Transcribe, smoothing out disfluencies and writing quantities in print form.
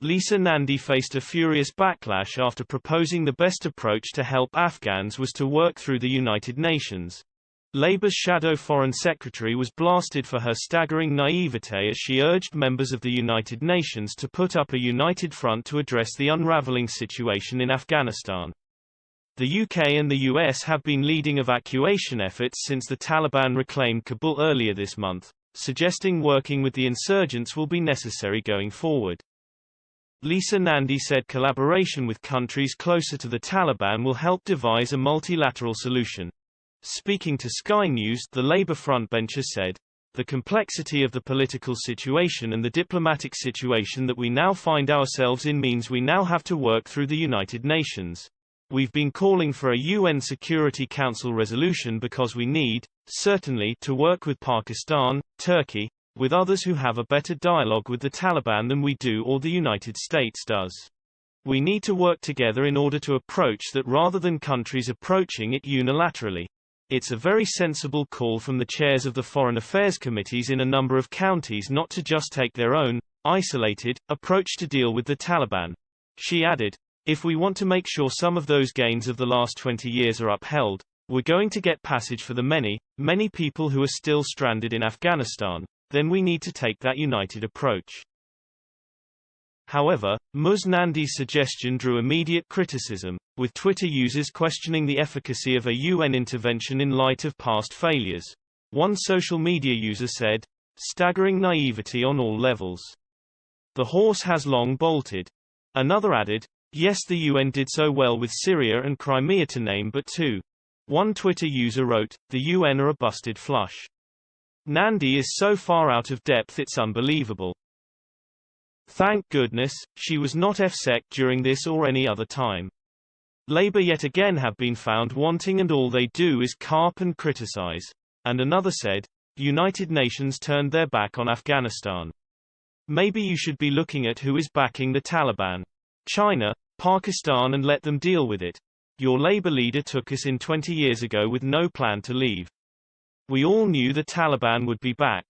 Lisa Nandy faced a furious backlash after proposing the best approach to help Afghans was to work through the United Nations. Labour's shadow Foreign Secretary was blasted for her staggering naivete as she urged members of the United Nations to put up a united front to address the unravelling situation in Afghanistan. The UK and the US have been leading evacuation efforts since the Taliban reclaimed Kabul earlier this month, suggesting working with the insurgents will be necessary going forward. Lisa Nandy said collaboration with countries closer to the Taliban will help devise a multilateral solution. Speaking to Sky News, the Labour frontbencher said, "The complexity of the political situation and the diplomatic situation that we now find ourselves in means we now have to work through the United Nations. We've been calling for a UN Security Council resolution because we need, certainly, to work with Pakistan, Turkey, with others who have a better dialogue with the Taliban than we do or the United States does. We need to work together in order to approach that rather than countries approaching it unilaterally. It's a very sensible call from the chairs of the Foreign Affairs Committees in a number of counties not to just take their own, isolated, approach to deal with the Taliban." She added, "If we want to make sure some of those gains of the last 20 years are upheld, we're going to get passage for the many, many people who are still stranded in Afghanistan, then we need to take that united approach." However, Ms. Nandy's suggestion drew immediate criticism, with Twitter users questioning the efficacy of a UN intervention in light of past failures. One social media user said, "Staggering naivety on all levels. The horse has long bolted." Another added, "Yes, the UN did so well with Syria and Crimea to name but two." One Twitter user wrote, "The UN are a busted flush. Nandy is so far out of depth it's unbelievable. Thank goodness, she was not FSEC during this or any other time." Labour yet again have been found wanting and all they do is carp and criticise. And another said, "United Nations turned their back on Afghanistan. Maybe you should be looking at who is backing the Taliban. China, Pakistan, and let them deal with it. Your Labour leader took us in 20 years ago with no plan to leave. We all knew the Taliban would be back.